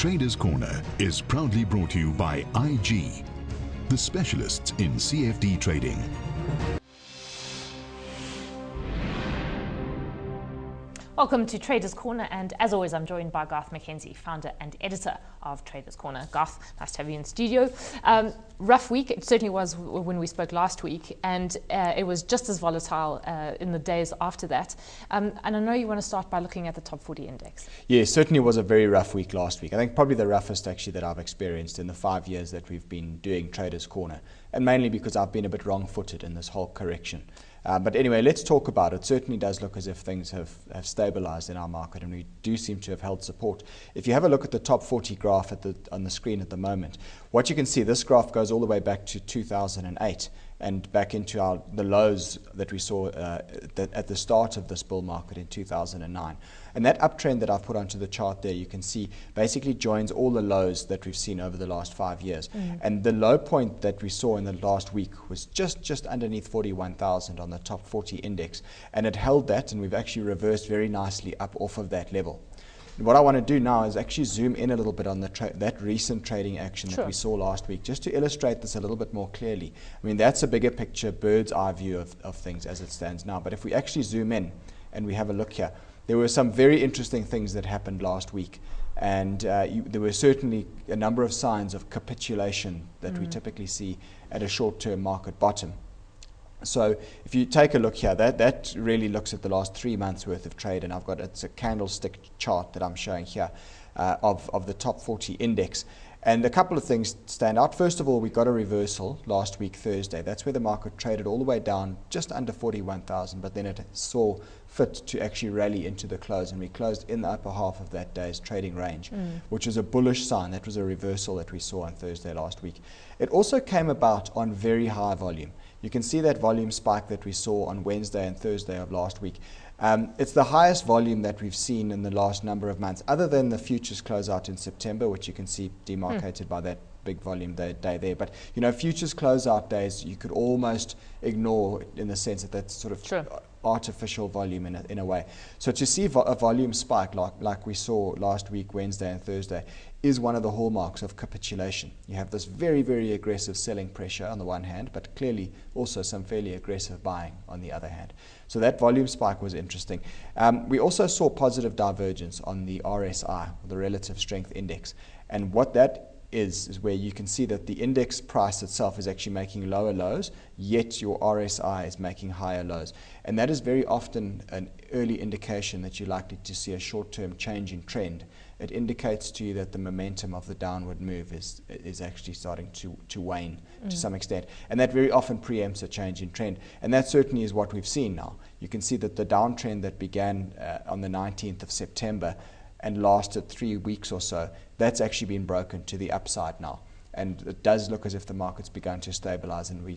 Traders Corner is proudly brought to you by IG, the specialists in CFD trading. Welcome to Traders Corner, and as always I'm joined by Garth McKenzie, founder and editor of Traders Corner. Garth, nice to have you in studio. Rough week, it certainly was when we spoke last week, and it was just as volatile in the days after that. And I know you want to start by looking at the Top 40 index. Yeah, certainly was a very rough week last week. I think probably the roughest actually that I've experienced in the 5 years that we've been doing Traders Corner, and mainly because I've been a bit wrong-footed in this whole correction. But anyway, let's talk about it. It certainly does look as if things have stabilized in our market, and we do seem to have held support. If you have a look at the top 40 graph on the screen at the moment, what you can see, this graph goes all the way back to 2008 and back into the lows that we saw at the start of this bull market in 2009. And that uptrend that I've put onto the chart there, you can see, basically joins all the lows that we've seen over the last 5 years. And the low point that we saw in the last week was just underneath 41,000 on the top 40 index. And it held that, and we've actually reversed very nicely up off of that level. What I want to do now is actually zoom in a little bit on that recent trading action that we saw last week, just to illustrate this a little bit more clearly. I mean, that's a bigger picture, bird's eye view of things as it stands now. But if we actually zoom in and we have a look here, there were some very interesting things that happened last week. And there were certainly a number of signs of capitulation that we typically see at a short-term market bottom. So if you take a look here, that really looks at the last 3 months worth of trade, and it's a candlestick chart that I'm showing here of the top 40 index. And a couple of things stand out. First of all, we got a reversal last week, Thursday. That's where the market traded all the way down just under 41,000, but then it saw fit to actually rally into the close, and we closed in the upper half of that day's trading range, which was a bullish sign. That was a reversal that we saw on Thursday last week. It also came about on very high volume. You can see that volume spike that we saw on Wednesday and Thursday of last week. It's the highest volume that we've seen in the last number of months, other than the futures closeout in September, which you can see demarcated by that big volume day there. But, you know, futures closeout days you could almost ignore, in the sense that that's sort of artificial volume in a way. So to see a volume spike like we saw last week, Wednesday and Thursday, is one of the hallmarks of capitulation. You have this very, very aggressive selling pressure on the one hand, but clearly also some fairly aggressive buying on the other hand. So that volume spike was interesting. We also saw positive divergence on the RSI, the Relative Strength Index. And what that is where you can see that the index price itself is actually making lower lows, yet your RSI is making higher lows. And that is very often an early indication that you're likely to see a short-term change in trend. It indicates to you that the momentum of the downward move is actually starting to wane to some extent. And that very often preempts a change in trend. And that certainly is what we've seen now. You can see that the downtrend that began on the 19th of September and lasted 3 weeks or so, that's actually been broken to the upside now. And it does look as if the market's begun to stabilize, and we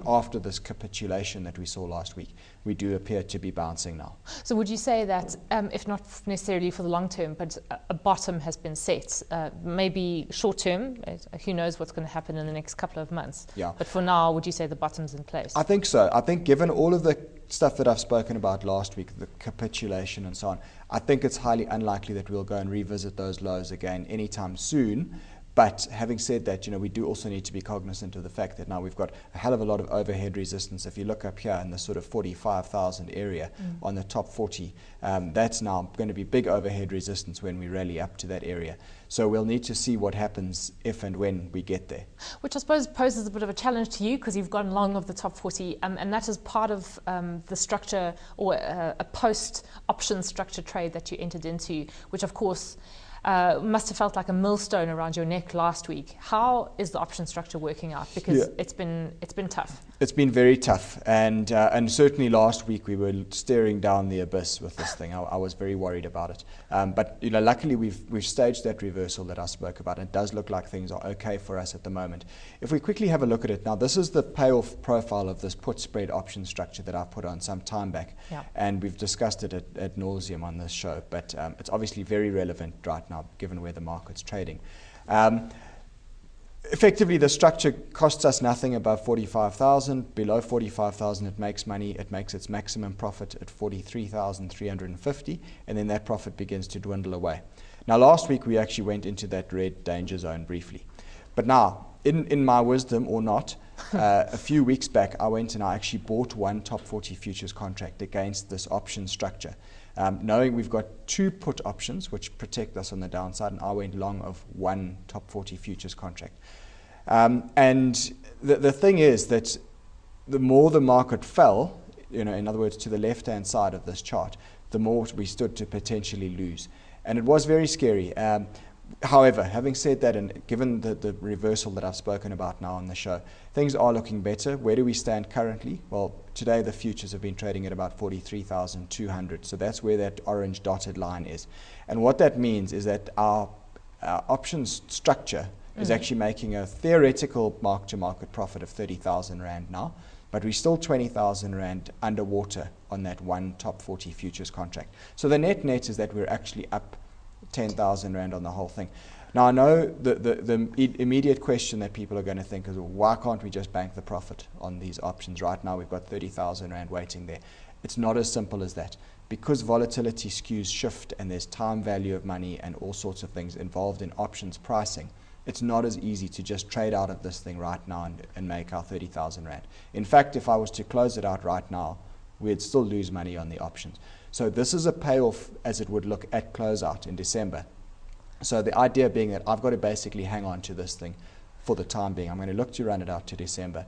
after this capitulation that we saw last week, we do appear to be bouncing now. So would you say that, if not necessarily for the long term, but a bottom has been set, maybe short term, who knows what's going to happen in the next couple of months? Yeah. But for now, would you say the bottom's in place? I think so. I think given all of the stuff that I've spoken about last week, the capitulation and so on, I think it's highly unlikely that we'll go and revisit those lows again anytime soon. But having said that, you know, we do also need to be cognizant of the fact that now we've got a hell of a lot of overhead resistance. If you look up here in the sort of 45,000 area on the top 40, that's now going to be big overhead resistance when we rally up to that area. So we'll need to see what happens if and when we get there. Which I suppose poses a bit of a challenge to you, because you've gone long of the top 40, and that is part of the structure, or a post-option structure trade that you entered into, which of course must have felt like a millstone around your neck last week. How is the option structure working out? Because it's been tough. It's been very tough, and certainly last week we were staring down the abyss with this thing. I was very worried about it, but you know, luckily we've staged that reversal that I spoke about. It does look like things are okay for us at the moment. If we quickly have a look at it now, this is the payoff profile of this put spread option structure that I put on some time back, and we've discussed it ad nauseum on this show. But it's obviously very relevant right now, given where the market's trading. Effectively, the structure costs us nothing above 45,000. Below 45,000, it makes money. It makes its maximum profit at 43,350, and then that profit begins to dwindle away. Now, last week, we actually went into that red danger zone briefly. But now, in my wisdom or not, a few weeks back, I went and I actually bought one Top 40 futures contract against this option structure. Knowing we've got 2 put options which protect us on the downside, and I went long of one Top 40 futures contract. And the thing is that the more the market fell, in other words, to the left-hand side of this chart, the more we stood to potentially lose. And it was very scary. However, having said that, and given the reversal that I've spoken about now on the show, things are looking better. Where do we stand currently? Well, today the futures have been trading at about 43,200. So that's where that orange dotted line is. And what that means is that our options structure is actually making a theoretical mark-to-market profit of 30,000 Rand now, but we're still 20,000 Rand underwater on that one Top 40 futures contract. So the net is that we're actually up 10,000 Rand on the whole thing. Now, I know the immediate question that people are going to think is, well, why can't we just bank the profit on these options? Right now, we've got 30,000 Rand waiting there. It's not as simple as that. Because volatility skews shift and there's time value of money and all sorts of things involved in options pricing, it's not as easy to just trade out of this thing right now and make our 30,000 Rand. In fact, if I was to close it out right now, we'd still lose money on the options. So this is a payoff as it would look at closeout in December. So the idea being that I've got to basically hang on to this thing for the time being. I'm going to look to run it out to December.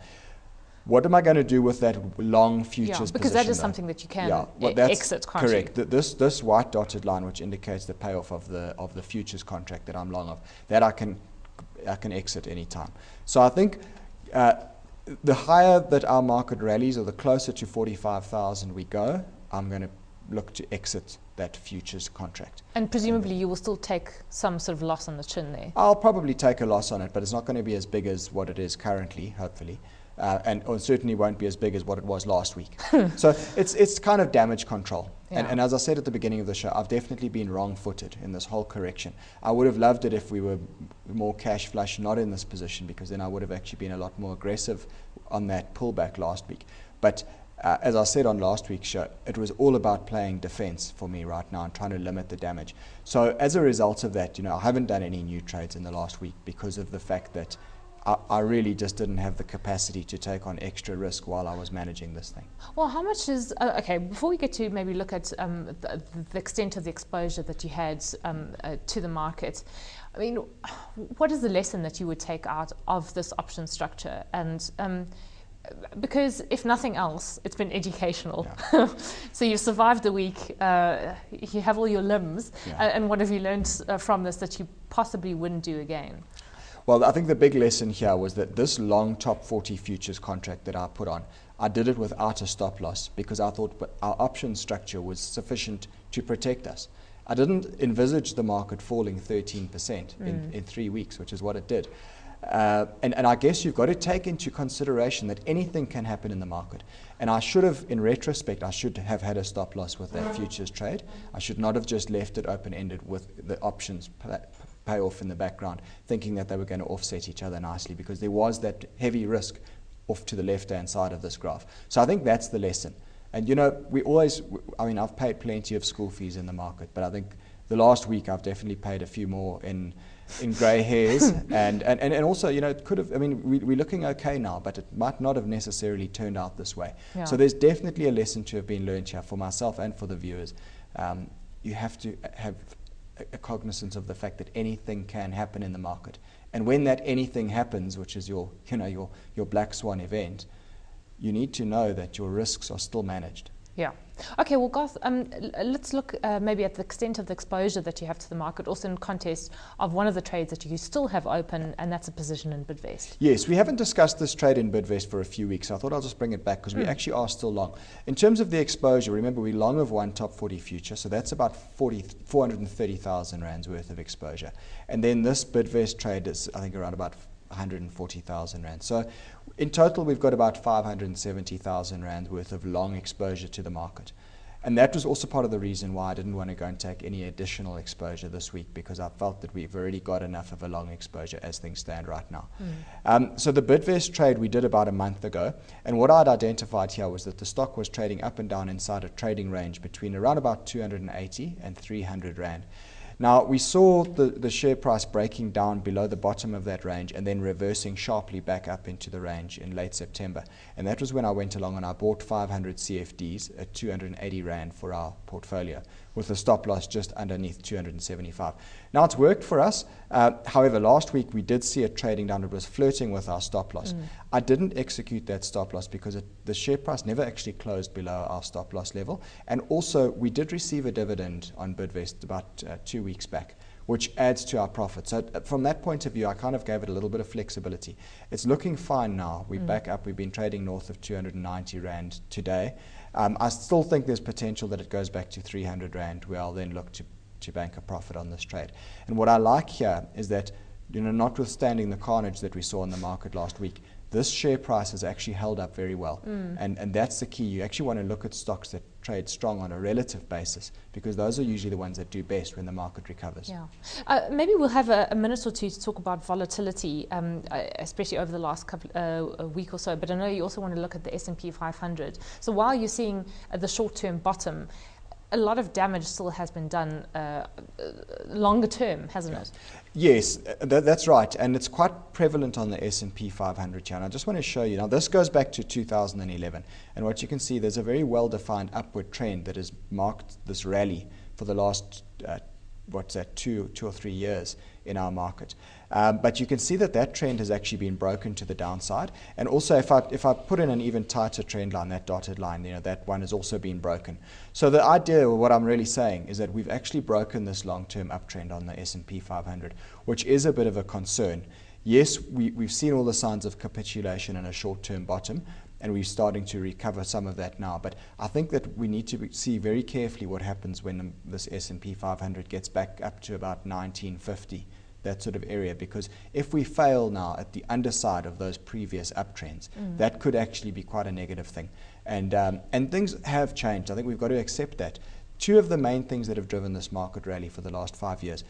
What am I going to do with that long futures because position, that is though? something that you can that's exit, can't you? correct. This white dotted line, which indicates the payoff of the futures contract that I'm long of, that I can exit any time. So I think the higher that our market rallies, or the closer to 45,000 we go, I'm going to look to exit that futures contract. And presumably you will still take some sort of loss on the chin there. I'll probably take a loss on it, but it's not going to be as big as what it is currently, hopefully. Or certainly won't be as big as what it was last week. So it's kind of damage control. Yeah. And as I said at the beginning of the show, I've definitely been wrong-footed in this whole correction. I would have loved it if we were more cash flush, not in this position, because then I would have actually been a lot more aggressive on that pullback last week. But as I said on last week's show, it was all about playing defense for me right now and trying to limit the damage. So as a result of that, I haven't done any new trades in the last week because of the fact that I really just didn't have the capacity to take on extra risk while I was managing this thing. Well, how much is, okay, before we get to maybe look at the extent of the exposure that you had to the market, I mean, what is the lesson that you would take out of this option structure? And because if nothing else, it's been educational. Yeah. So you've survived the week, you have all your limbs, and what have you learned from this that you possibly wouldn't do again? Well, I think the big lesson here was that this long Top 40 futures contract that I put on, I did it without a stop loss because I thought our option structure was sufficient to protect us. I didn't envisage the market falling 13% in 3 weeks, which is what it did. And I guess you've got to take into consideration that anything can happen in the market. And I should have, in retrospect, I should have had a stop loss with that futures trade. I should not have just left it open-ended with the options pay off in the background, thinking that they were going to offset each other nicely, because there was that heavy risk off to the left-hand side of this graph. So I think that's the lesson. And I've paid plenty of school fees in the market, but I think the last week I've definitely paid a few more in grey hairs, and also, it could have, we're looking okay now, but it might not have necessarily turned out this way. Yeah. So there's definitely a lesson to have been learned here for myself and for the viewers. You have to have a cognizance of the fact that anything can happen in the market, and when that anything happens, which is your black swan event, you need to know that your risks are still managed. Yeah. Okay, well, Garth, let's look maybe at the extent of the exposure that you have to the market, also in context of one of the trades that you still have open, and that's a position in Bidvest. Yes, we haven't discussed this trade in Bidvest for a few weeks. I thought I'll just bring it back because we actually are still long. In terms of the exposure, remember we're long of one Top 40 future, so that's about 430,000 Rands worth of exposure. And then this Bidvest trade is, I think, around about 140,000 Rand. So in total, we've got about 570,000 Rand worth of long exposure to the market. And that was also part of the reason why I didn't want to go and take any additional exposure this week, because I felt that we've already got enough of a long exposure as things stand right now. So the Bidvest trade we did about a month ago, and what I'd identified here was that the stock was trading up and down inside a trading range between around about 280 and 300 Rand. Now, we saw the share price breaking down below the bottom of that range and then reversing sharply back up into the range in late September. And that was when I went along and I bought 500 CFDs at 280 Rand for our portfolio, with a stop loss just underneath 275. Now, it's worked for us. However, last week we did see it trading down. It was flirting with our stop loss. I didn't execute that stop loss because the share price never actually closed below our stop loss level. And also, we did receive a dividend on Bidvest about 2 weeks back, which adds to our profit. So from that point of view, I kind of gave it a little bit of flexibility. It's looking fine now. We're back up. We've been trading north of 290 Rand today. I still think there's potential that it goes back to 300 Rand, where I'll then look to bank a profit on this trade. And what I like here is that, notwithstanding the carnage that we saw in the market last week, this share price has actually held up very well. And that's the key. You actually want to look at stocks that trade strong on a relative basis, because those are usually the ones that do best when the market recovers. Yeah. Maybe we'll have a minute or two to talk about volatility, especially over the last a week or so. But I know you also want to look at the S&P 500. So while you're seeing the short-term bottom, a lot of damage still has been done longer term, hasn't it? Yes, that's right, and it's quite prevalent on the S&P 500 here. And I just want to show you, now this goes back to 2011, and what you can see, there's a very well-defined upward trend that has marked this rally for the last, 2 or 3 years in our market. But you can see that trend has actually been broken to the downside. And also, if I put in an even tighter trend line, that dotted line, that one has also been broken. So the idea, or what I'm really saying, is that we've actually broken this long-term uptrend on the S&P 500, which is a bit of a concern. Yes, we've seen all the signs of capitulation and a short-term bottom, and we're starting to recover some of that now. But I think that we need to see very carefully what happens when this S&P 500 gets back up to about 1950. That sort of area, because if we fail now at the underside of those previous uptrends, that could actually be quite a negative thing. And things have changed. I think we've got to accept that. Two of the main things that have driven this market rally for the last 5 years: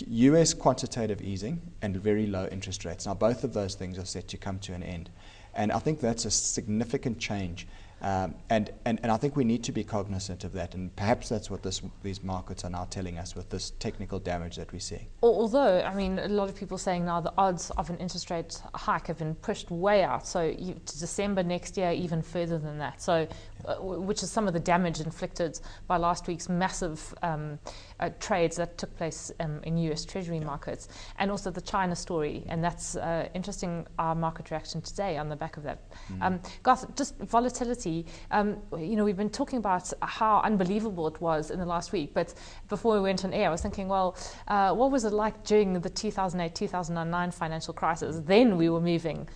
US quantitative easing and very low interest rates. Now, both of those things are set to come to an end. And I think that's a significant change. And I think we need to be cognizant of that, and perhaps that's what these markets are now telling us with this technical damage that we're seeing. Although, I mean, a lot of people saying now the odds of an interest rate hike have been pushed way out, so to December next year, even further than that. So, which is some of the damage inflicted by last week's massive trades that took place in US Treasury markets, and also the China story, and that's interesting. Our market reaction today on the back of that. Garth, just volatility. We've been talking about how unbelievable it was in the last week, but before we went on air, I was thinking, well, what was it like during the 2008-2009 financial crisis? Then we were moving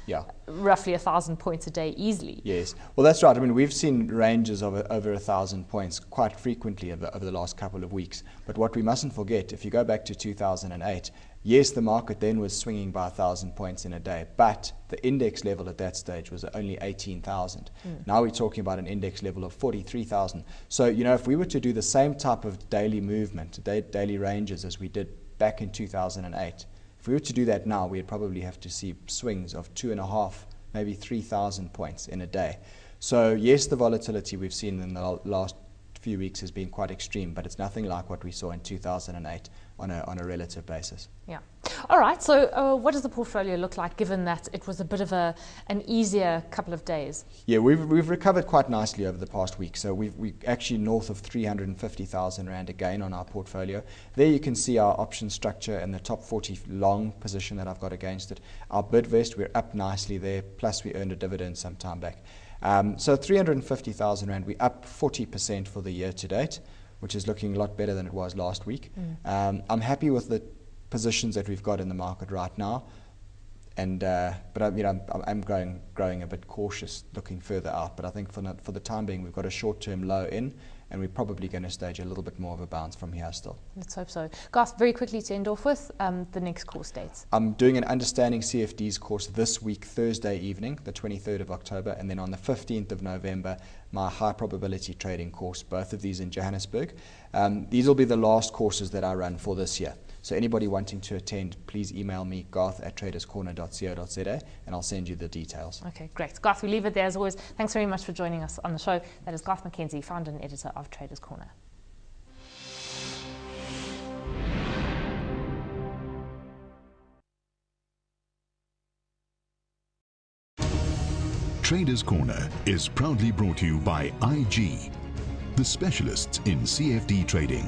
roughly 1,000 points a day easily. Yes, well, that's right. I mean, we've seen ranges of over 1,000 points quite frequently over the last couple of weeks. But what we mustn't forget, if you go back to 2008, yes, the market then was swinging by 1,000 points in a day, but the index level at that stage was only 18,000. Now we're talking about an index level of 43,000. So, if we were to do the same type of daily movement, daily ranges as we did back in 2008, if we were to do that now, we'd probably have to see swings of 2,500, maybe 3,000 points in a day. So, yes, the volatility we've seen in the last few weeks has been quite extreme, but it's nothing like what we saw in 2008 on a relative basis. Yeah. All right. So what does the portfolio look like, given that it was a bit of an easier couple of days? Yeah, we've recovered quite nicely over the past week. So we actually north of 350,000 Rand a gain on our portfolio. There you can see our option structure and the top 40 long position that I've got against it. Our Bidvest, we're up nicely there, plus we earned a dividend some time back. So 350,000 Rand, we're up 40% for the year to date, which is looking a lot better than it was last week. I'm happy with the positions that we've got in the market right now, but I'm growing a bit cautious looking further out. But I think for the time being, we've got a short-term low in and we're probably going to stage a little bit more of a bounce from here still. Let's hope so. Garth, very quickly to end off with, the next course dates. I'm doing an Understanding CFDs course this week, Thursday evening, the 23rd of October, and then on the 15th of November, my high probability trading course, both of these in Johannesburg. These will be the last courses that I run for this year. So anybody wanting to attend, please email me, garth@traderscorner.co.za, and I'll send you the details. Okay, great. Garth, we leave it there as always. Thanks very much for joining us on the show. That is Garth McKenzie, founder and editor of Traders Corner. Traders Corner is proudly brought to you by IG, the specialists in CFD trading.